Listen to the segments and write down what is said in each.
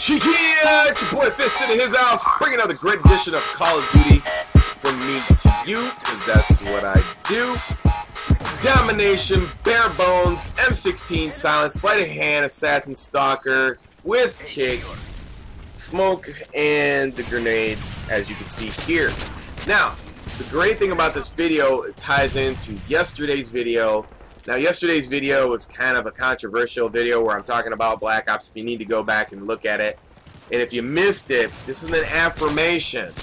Yeah, it's your boy Fisted in his house, bringing another great edition of Call of Duty from me to you, because that's what I do. Domination, bare bones, M16, silence, sleight of hand, assassin, stalker, with kick, smoke, and the grenades, as you can see here. Now, the great thing about this video, it ties into yesterday's video. Now, yesterday's video was kind of a controversial video where I'm talking about Black Ops. If you need to go back and look at it. And if you missed it, this is an affirmation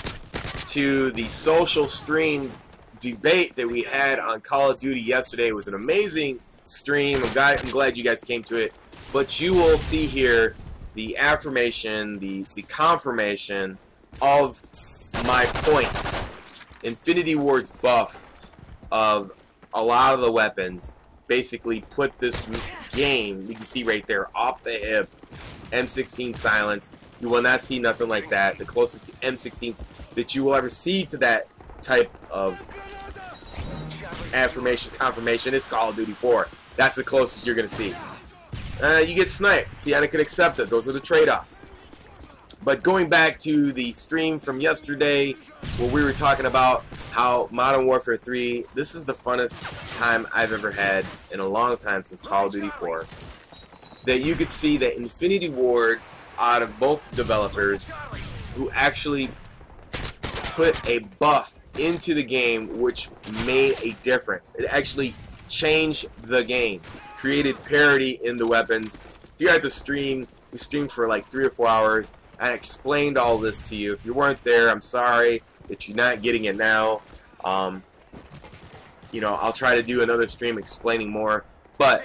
to the social stream debate that we had on Call of Duty yesterday. It was an amazing stream. I'm glad you guys came to it. But you will see here the affirmation, the confirmation of my point. Infinity Ward's buff of a lot of the weapons basically put this game, you can see right there, off the hip. M16 silence. You will not see nothing like that. The closest M16s that you will ever see to that type of affirmation, confirmation is Call of Duty 4. That's the closest you're going to see. You get sniped. See, I can accept it. Those are the trade-offs. But going back to the stream from yesterday, where we were talking about how Modern Warfare 3, this is the funnest time I've ever had in a long time since Call of Duty 4. That you could see that Infinity Ward, out of both developers, who actually put a buff into the game which made a difference. It actually changed the game, created parity in the weapons. If you're at the stream, we streamed for like 3 or 4 hours. I explained all this to you. If you weren't there, I'm sorry that you're not getting it now. You know, I'll try to do another stream explaining more. But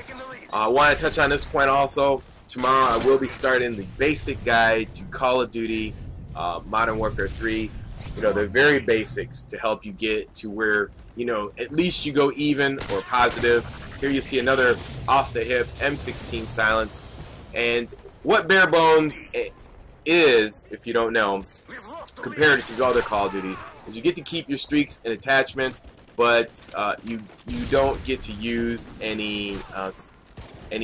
I want to touch on this point also. Tomorrow I will be starting the basic guide to Call of Duty Modern Warfare 3. You know, the very basics to help you get to where, you know, at least you go even or positive. Here you see another off-the-hip M16 silence. And what bare bones is, if you don't know, compared to other Call of Duties, is you get to keep your streaks and attachments, but you don't get to use any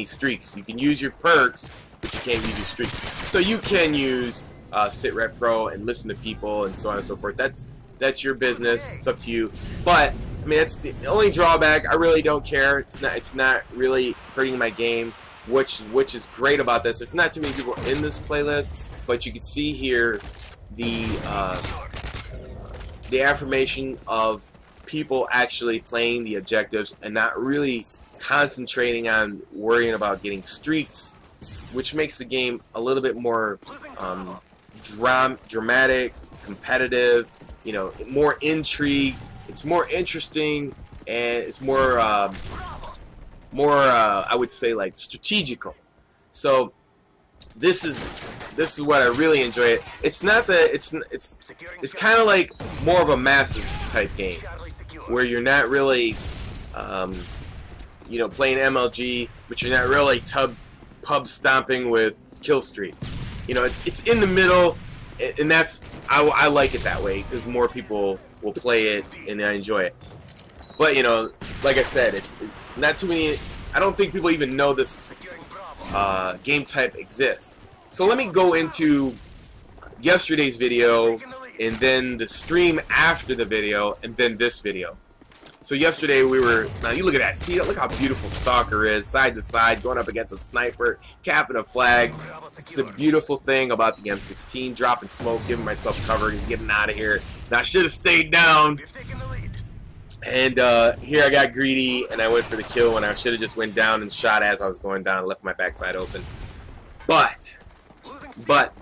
streaks. You can use your perks, but you can't use your streaks. So you can use Sit Rep Pro and listen to people and so on and so forth. That's your business. It's up to you. But I mean, that's the only drawback. I really don't care. It's not really hurting my game, which is great about this. There's not too many people in this playlist, but you can see here the affirmation of people actually playing the objectives and not really concentrating on worrying about getting streaks, which makes the game a little bit more dramatic, competitive, you know, more intrigue. It's more interesting, and it's more I would say, like, strategical. So this is what I really enjoy it. It's not that it's kind of like more of a masses type game where you're not really you know, playing MLG, but you're not really pub stomping with kill streaks. You know, it's in the middle, and that's I like it that way because more people will play it and I enjoy it. But you know, like I said, it's not too many. I don't think people even know this game type exists. So let me go into yesterday's video and then the stream after the video and then this video. So yesterday we were, now you look at that, see, look how beautiful Stalker is, side to side, going up against a sniper, capping a flag. It's the beautiful thing about the M16, dropping smoke, giving myself cover, and getting out of here. Now I should have stayed down. And here I got greedy and I went for the kill when I should have just went down and shot as I was going down and left my backside open. But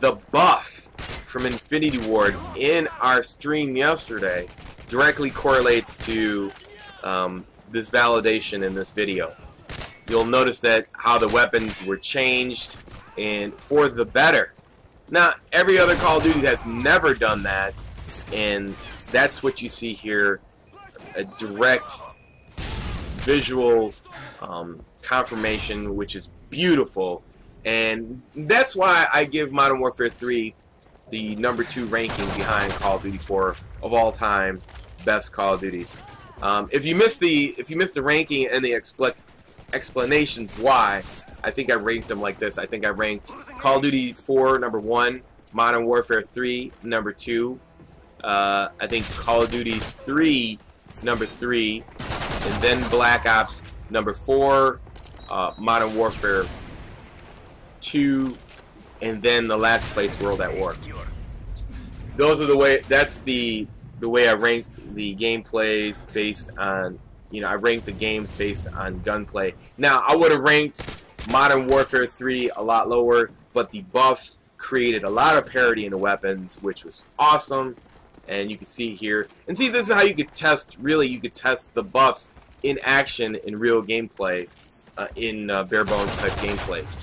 the buff from Infinity Ward in our stream yesterday directly correlates to this validation in this video. You'll notice that how the weapons were changed and for the better. Now, every other Call of Duty has never done that, and that's what you see here, a direct visual confirmation, which is beautiful. And that's why I give Modern Warfare 3 the #2 ranking behind Call of Duty 4 of all time best Call of Duties. If you missed the ranking and the explanations why, I think I ranked them like this. I think I ranked Call of Duty 4 number 1, Modern Warfare 3 number 2. I think Call of Duty 3 number 3, and then Black Ops number 4, Modern Warfare 2, and then the last place, World at War. Those are the way. That's the way I rank the gameplays based on, you know, I rank the games based on gunplay. Now, I would have ranked Modern Warfare 3 a lot lower, but the buffs created a lot of parity in the weapons, which was awesome. And you can see here, and see, this is how you could test. Really, you could test the buffs in action in real gameplay, in bare bones type gameplays.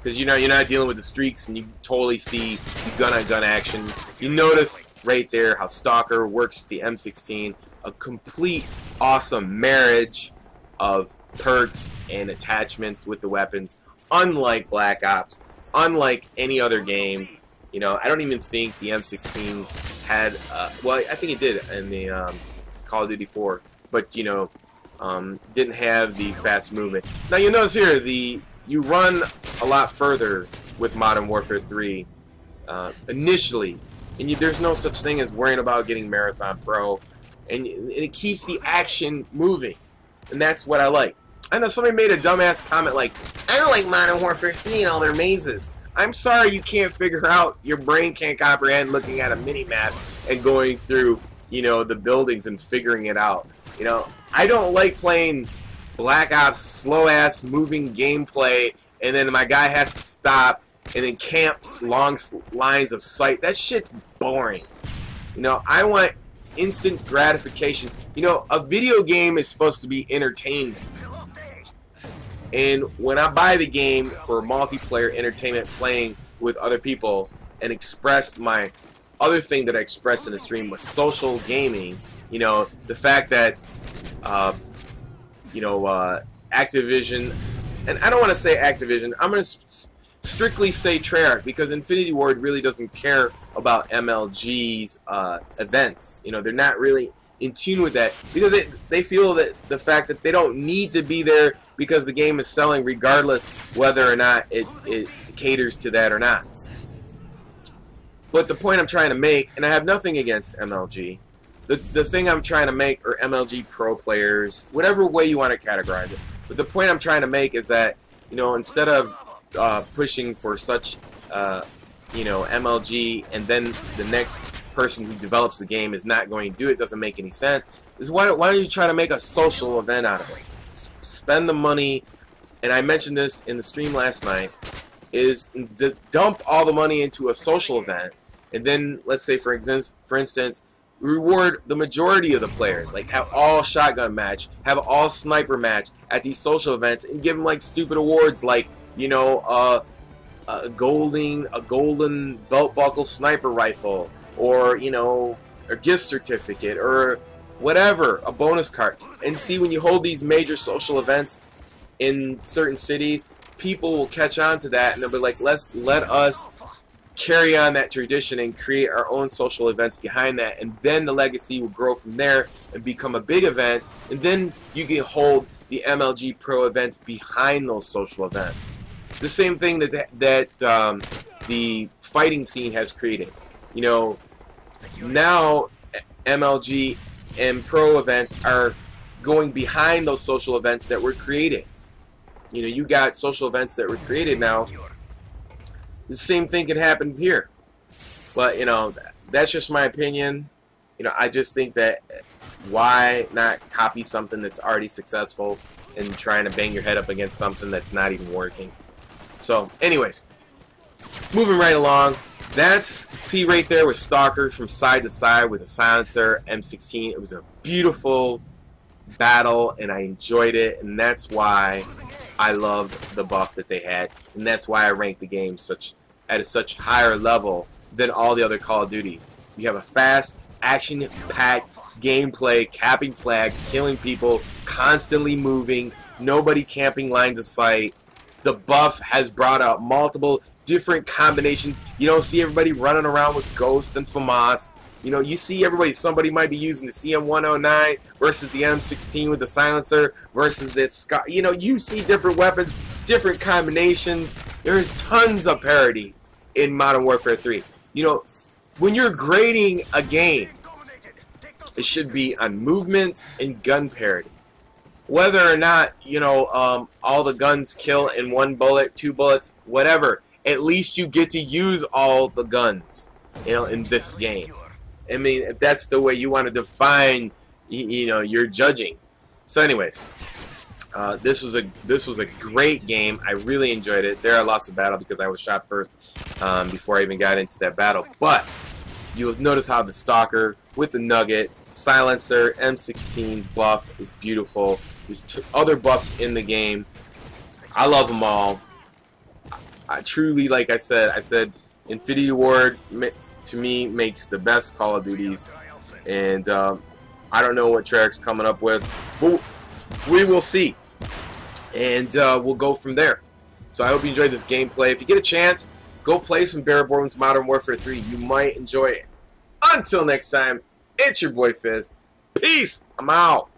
Because, you know, you're not dealing with the streaks, and you totally see the gun-on-gun action. You notice right there how Stalker works with the M16, a complete awesome marriage of perks and attachments with the weapons, unlike Black Ops, unlike any other game. You know, I don't even think the M16 had, well, I think it did in the Call of Duty 4, but, you know, didn't have the fast movement. Now, you notice here, you run a lot further with Modern Warfare 3 initially, and there's no such thing as worrying about getting Marathon Pro, and it keeps the action moving, and that's what I like. I know somebody made a dumbass comment like, I don't like Modern Warfare 3 and all their mazes. I'm sorry you can't figure out, your brain can't comprehend looking at a mini-map and going through, you know, the buildings and figuring it out. You know, I don't like playing Black Ops slow-ass moving gameplay and then my guy has to stop and then camp long lines of sight. That shit's boring. You know, I want instant gratification. You know, a video game is supposed to be entertainment. And when I buy the game for multiplayer entertainment, playing with other people, and expressed my other thing that I expressed in the stream was social gaming. You know, the fact that, you know, Activision, and I don't want to say Activision, I'm going to strictly say Treyarch, because Infinity Ward really doesn't care about MLG's events. You know, they're not really in tune with that, because they feel that the fact that they don't need to be there because the game is selling regardless whether or not it caters to that or not. But the point I'm trying to make, and I have nothing against MLG, the thing I'm trying to make, or MLG pro players, whatever way you want to categorize it, but the point I'm trying to make is that, you know, instead of pushing for such, you know, MLG, and then the next person who develops the game is not going to do it, doesn't make any sense, is why don't you try to make a social event out of it? Spend the money, and I mentioned this in the stream last night, is to dump all the money into a social event, and then, let's say, for instance, reward the majority of the players, like have all shotgun match, have all sniper match at these social events, and give them like stupid awards, like, you know, a golden belt buckle sniper rifle, or, you know, a gift certificate, or whatever, a bonus card. And see, when you hold these major social events in certain cities, people will catch on to that, and they'll be like, let us carry on that tradition and create our own social events behind that, and then the legacy will grow from there and become a big event, and then you can hold the MLG Pro events behind those social events. The same thing that the fighting scene has created. You know, now MLG and Pro events are going behind those social events that were created. You know, you got social events that were created now. The same thing can happen here. But, you know, that's just my opinion. You know, I just think that why not copy something that's already successful and trying to bang your head up against something that's not even working. So, anyways, moving right along. That's, see right there with Stalker from side to side with a silencer, M16. It was a beautiful battle, and I enjoyed it, and that's why I loved the buff that they had, and that's why I ranked the game at a such higher level than all the other Call of Duties. You have a fast, action-packed gameplay, capping flags, killing people, constantly moving, nobody camping lines of sight. The buff has brought out multiple different combinations. You don't see everybody running around with Ghost and FAMAS. You know, you see somebody might be using the CM109 versus the M16 with the silencer versus this Scar. You know, you see different weapons different combinations. There is tons of parity in Modern Warfare 3. You know, when you're grading a game, it should be on movement and gun parity. Whether or not, you know, all the guns kill in 1 bullet, 2 bullets, whatever, at least you get to use all the guns, you know, in this game. I mean, if that's the way you want to define, you know, your judging. So anyways, this was a great game. I really enjoyed it. There I lost the battle because I was shot first before I even got into that battle. But you'll notice how the Stalker with the Nugget, Silencer, M16 buff is beautiful. There's other buffs in the game. I love them all. I truly, like I said, Infinity Ward to me makes the best Call of Duties, and I don't know what Treyarch's coming up with, but we will see, and we'll go from there. So I hope you enjoyed this gameplay. If you get a chance, go play some Barrett Borman's Modern Warfare 3. You might enjoy it. Until next time, it's your boy Fist. Peace. I'm out.